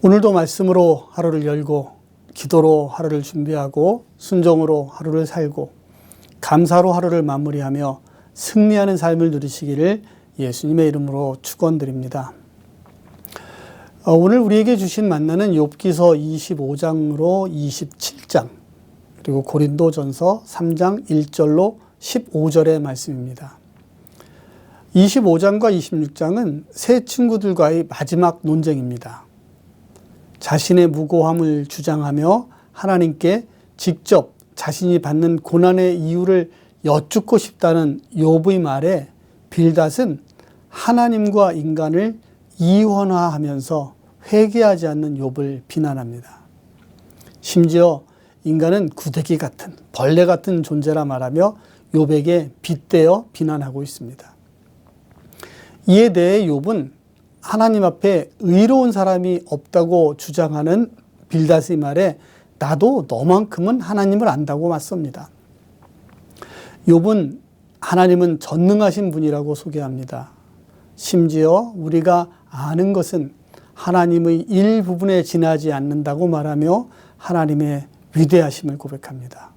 오늘도 말씀으로 하루를 열고 기도로 하루를 준비하고 순종으로 하루를 살고 감사로 하루를 마무리하며 승리하는 삶을 누리시기를 예수님의 이름으로 축원드립니다. 오늘 우리에게 주신 만나는 욥기서 25장으로 27장 그리고 고린도전서 3장 1절로 15절의 말씀입니다. 25장과 26장은 세 친구들과의 마지막 논쟁입니다. 자신의 무고함을 주장하며 하나님께 직접 자신이 받는 고난의 이유를 여쭙고 싶다는 욥의 말에 빌닷은 하나님과 인간을 이원화하면서 회개하지 않는 욥을 비난합니다. 심지어 인간은 구더기 같은 벌레 같은 존재라 말하며 욥에게 빗대어 비난하고 있습니다. 이에 대해 욥은 하나님 앞에 의로운 사람이 없다고 주장하는 빌닷의 말에 나도 너만큼은 하나님을 안다고 맞섭니다. 욥은 하나님은 전능하신 분이라고 소개합니다. 심지어 우리가 아는 것은 하나님의 일부분에 지나지 않는다고 말하며 하나님의 위대하심을 고백합니다.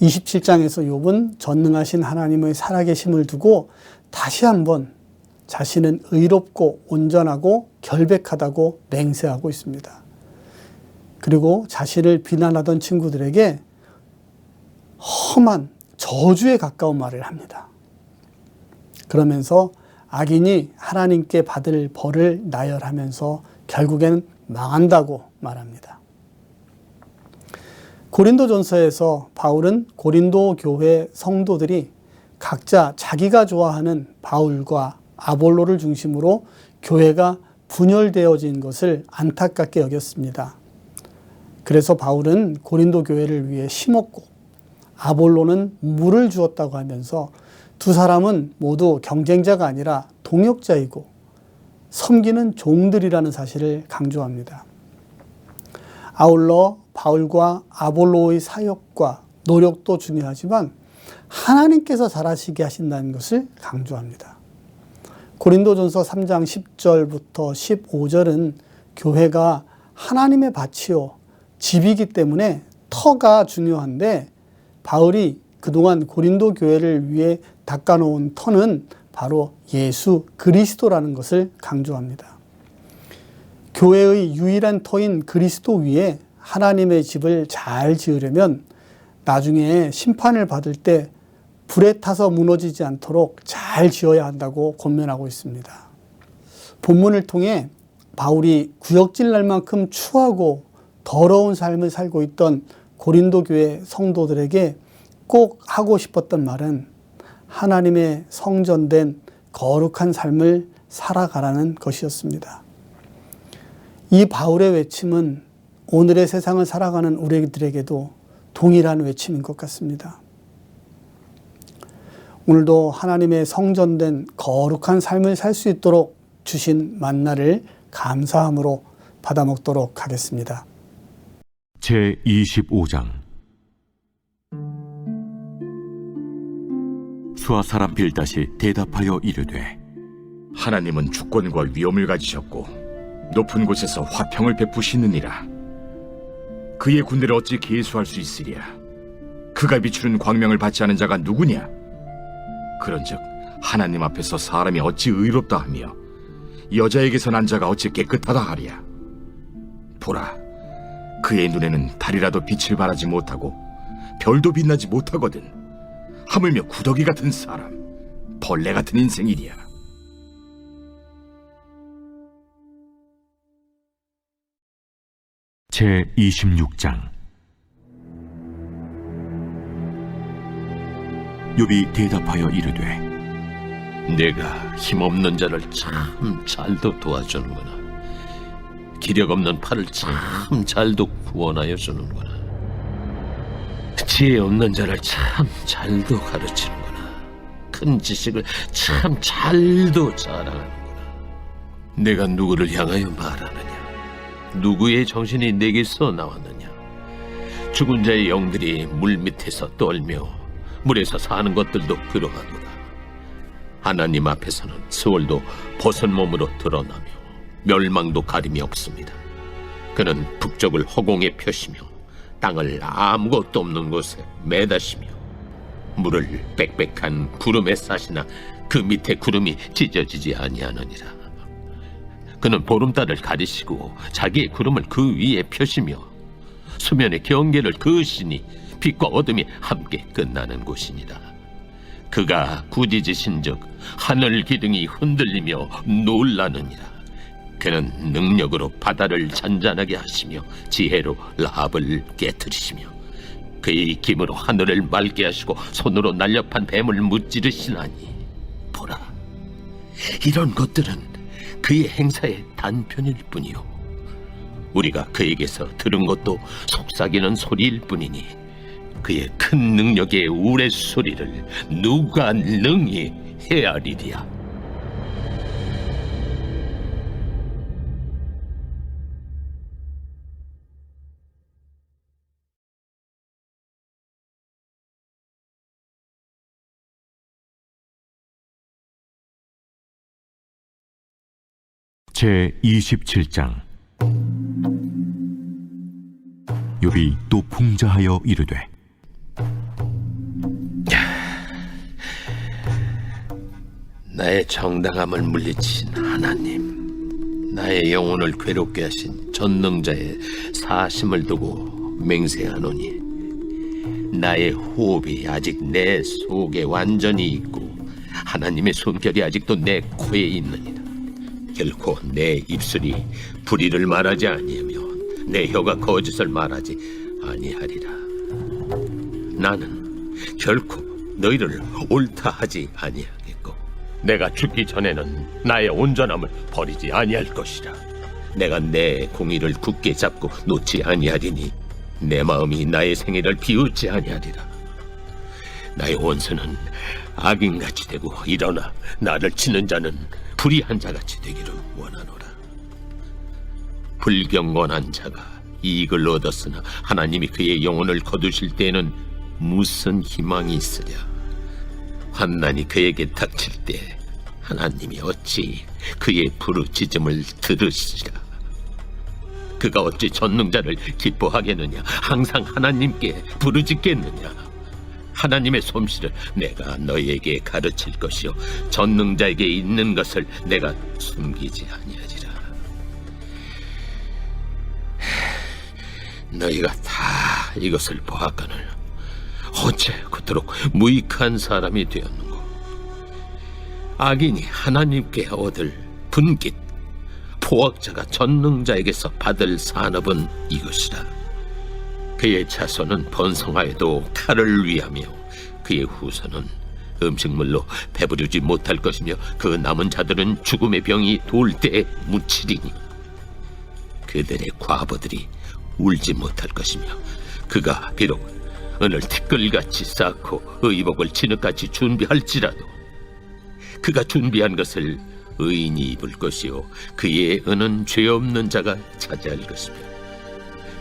27장에서 욥은 전능하신 하나님의 살아계심을 두고 다시 한번 자신은 의롭고 온전하고 결백하다고 맹세하고 있습니다. 그리고 자신을 비난하던 친구들에게 험한 저주에 가까운 말을 합니다. 그러면서 악인이 하나님께 받을 벌을 나열하면서 결국엔 망한다고 말합니다. 고린도전서에서 바울은 고린도 교회 성도들이 각자 자기가 좋아하는 바울과 아볼로를 중심으로 교회가 분열되어진 것을 안타깝게 여겼습니다. 그래서 바울은 고린도 교회를 위해 심었고 아볼로는 물을 주었다고 하면서 두 사람은 모두 경쟁자가 아니라 동역자이고 섬기는 종들이라는 사실을 강조합니다. 아울러 바울과 아볼로의 사역과 노력도 중요하지만 하나님께서 잘하시게 하신다는 것을 강조합니다. 고린도전서 3장 10절부터 15절은 교회가 하나님의 밭이요 집이기 때문에 터가 중요한데 바울이 그동안 고린도 교회를 위해 닦아놓은 터는 바로 예수 그리스도라는 것을 강조합니다. 교회의 유일한 터인 그리스도 위에 하나님의 집을 잘 지으려면 나중에 심판을 받을 때 불에 타서 무너지지 않도록 잘 지어야 한다고 권면하고 있습니다. 본문을 통해 바울이 구역질 날 만큼 추하고 더러운 삶을 살고 있던 고린도 교회 성도들에게 꼭 하고 싶었던 말은 하나님의 성전된 거룩한 삶을 살아가라는 것이었습니다. 이 바울의 외침은 오늘의 세상을 살아가는 우리들에게도 동일한 외침인 것 같습니다. 오늘도 하나님의 성전된 거룩한 삶을 살 수 있도록 주신 만나를 감사함으로 받아 먹도록 하겠습니다. 제25장 수아 사람 빌닷이 대답하여 이르되 하나님은 주권과 위엄을 가지셨고 높은 곳에서 화평을 베푸시느니라. 그의 군대를 어찌 계수할 수 있으랴. 그가 비추는 광명을 받지 않은 자가 누구냐. 그런즉 하나님 앞에서 사람이 어찌 의롭다 하며 여자에게서 난 자가 어찌 깨끗하다 하랴. 보라, 그의 눈에는 달이라도 빛을 발하지 못하고 별도 빛나지 못하거든. 하물며 구더기 같은 사람, 벌레 같은 인생이랴. 제26장 욥이 대답하여 이르되 내가 힘없는 자를 참 잘도 도와주는구나. 기력 없는 팔을 참 잘도 구원하여 주는구나. 지혜 없는 자를 참 잘도 가르치는구나. 큰 지식을 참 잘도 자랑하는구나. 내가 누구를 향하여 말하느냐? 누구의 정신이 내게서 나왔느냐? 죽은 자의 영들이 물 밑에서 떨며 물에서 사는 것들도 그러하도다. 하나님 앞에서는 스월도 벗은 몸으로 드러나며 멸망도 가림이 없습니다. 그는 북쪽을 허공에 펴시며 땅을 아무것도 없는 곳에 매다시며 물을 빽빽한 구름에 싸시나 그 밑에 구름이 찢어지지 아니하느니라. 그는 보름달을 가리시고 자기의 구름을 그 위에 펴시며 수면의 경계를 그으시니 빛과 어둠이 함께 끝나는 곳이니라. 그가 꾸짖으신즉 하늘 기둥이 흔들리며 놀라느니라. 그는 능력으로 바다를 잔잔하게 하시며 지혜로 라합을 깨뜨리시며 그의 힘으로 하늘을 맑게 하시고 손으로 날렵한 뱀을 무찌르시나니 보라, 이런 것들은 그의 행사의 단편일 뿐이요 우리가 그에게서 들은 것도 속삭이는 소리일 뿐이니 그의 큰 능력의 우레소리를 누가 능히 헤아리랴. 제 27장. 욥이 또 풍자하여 이르되 나의 정당함을 물리친 하나님, 나의 영혼을 괴롭게 하신 전능자의 사심을 두고 맹세하노니 나의 호흡이 아직 내 속에 완전히 있고 하나님의 숨결이 아직도 내 코에 있느니라. 결코 내 입술이 불의를 말하지 아니하며 내 혀가 거짓을 말하지 아니하리라. 나는 결코 너희를 옳다 하지 아니하겠고 내가 죽기 전에는 나의 온전함을 버리지 아니할 것이라. 내가 내 공의를 굳게 잡고 놓지 아니하리니 내 마음이 나의 생애를 비웃지 아니하리라. 나의 원수는 악인같이 되고 일어나 나를 치는 자는 불의한 자같이 되기를 원하노라. 불경건한 자가 이익을 얻었으나 하나님이 그의 영혼을 거두실 때에는 무슨 희망이 있으랴. 환난이 그에게 닥칠 때 하나님이 어찌 그의 부르짖음을 들으시리라. 그가 어찌 전능자를 기뻐하겠느냐. 항상 하나님께 부르짖겠느냐. 하나님의 솜씨를 내가 너희에게 가르칠 것이요 전능자에게 있는 것을 내가 숨기지 아니하리라. 너희가 다 이것을 보았거늘 어째 그토록 무익한 사람이 되었는고. 악인이 하나님께 얻을 분깃, 포악자가 전능자에게서 받을 산업은 이것이라. 그의 자손은 번성하여도 칼을 위하며 그의 후손은 음식물로 배부르지 못할 것이며 그 남은 자들은 죽음의 병이 돌 때에 묻히리니 그들의 과부들이 울지 못할 것이며 그가 비록 은을 티끌같이 쌓고 의복을 진흙같이 준비할지라도 그가 준비한 것을 의인이 입을 것이요 그의 은은 죄 없는 자가 차지할 것이며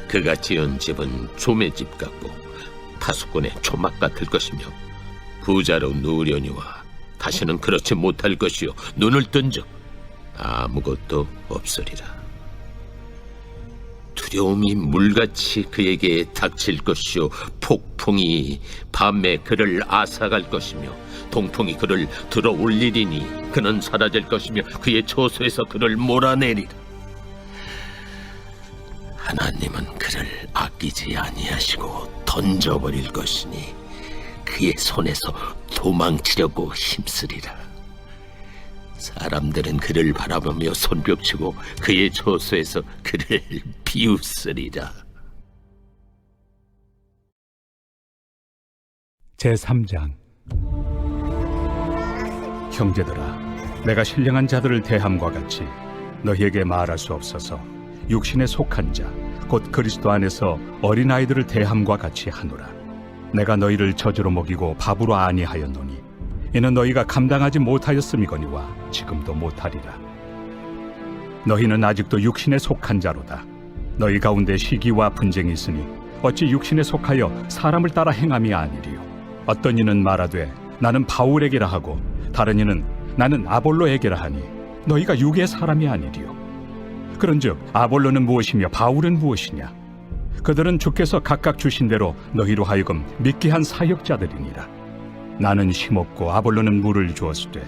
그가 지은 집은 조매 집 같고 파수꾼의 초막 같을 것이며 부자로 누우려니와 다시는 그렇지 못할 것이요 눈을 뜬즉 아무것도 없으리라. 두려움이 물같이 그에게 닥칠 것이요 폭풍이 밤에 그를 앗아갈 것이며 동풍이 그를 들어 올리리니 그는 사라질 것이며 그의 처소에서 그를 몰아내리라. 하나님은 그를 아끼지 아니하시고 던져버릴 것이니 그의 손에서 도망치려고 힘쓰리라. 사람들은 그를 바라보며 손뼉치고 그의 처소에서 그를 비웃으리라. 제3장. 형제들아, 내가 신령한 자들을 대함과 같이 너희에게 말할 수 없어서 육신에 속한 자, 곧 그리스도 안에서 어린아이들을 대함과 같이 하노라. 내가 너희를 저주로 먹이고 밥으로 아니하였노니 이는 너희가 감당하지 못하였음이거니와 지금도 못하리라. 너희는 아직도 육신에 속한 자로다. 너희 가운데 시기와 분쟁이 있으니 어찌 육신에 속하여 사람을 따라 행함이 아니리요. 어떤 이는 말하되 나는 바울에게라 하고 다른 이는 나는 아볼로에게라 하니 너희가 육의 사람이 아니리요. 그런즉 아볼로는 무엇이며 바울은 무엇이냐? 그들은 주께서 각각 주신 대로 너희로 하여금 믿게 한 사역자들이니라. 나는 심었고 아볼로는 물을 주었으되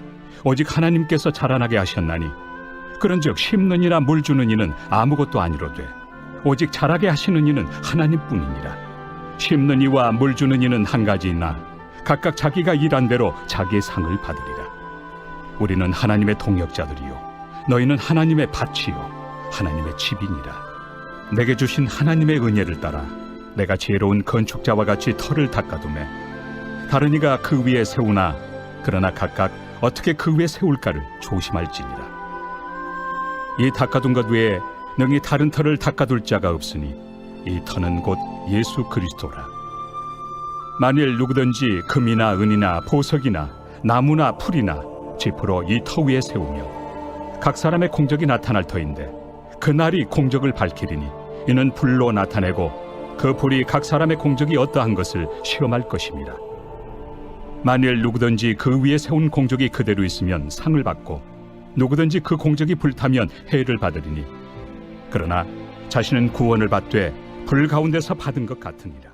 오직 하나님께서 자라나게 하셨나니 그런즉 심는 이나 물 주는 이는 아무것도 아니로되 오직 자라게 하시는 이는 하나님뿐이니라. 심는 이와 물 주는 이는 한 가지이나 각각 자기가 일한 대로 자기의 상을 받으리라. 우리는 하나님의 동역자들이요 너희는 하나님의 밭이요 하나님의 집이니라. 내게 주신 하나님의 은혜를 따라 내가 지혜로운 건축자와 같이 터를 닦아두매 다른 이가 그 위에 세우나 그러나 각각 어떻게 그 위에 세울까를 조심할지니라. 이 닦아둔 것 외에 능히 다른 터를 닦아둘 자가 없으니 이 터는 곧 예수 그리스도라. 만일 누구든지 금이나 은이나 보석이나 나무나 풀이나 지프로 이 터 위에 세우면 각 사람의 공적이 나타날 터인데 그 날이 공적을 밝히리니 이는 불로 나타내고 그 불이 각 사람의 공적이 어떠한 것을 시험할 것입니다. 만일 누구든지 그 위에 세운 공적이 그대로 있으면 상을 받고 누구든지 그 공적이 불타면 해를 받으리니 그러나 자신은 구원을 받되 불 가운데서 받은 것 같으니라.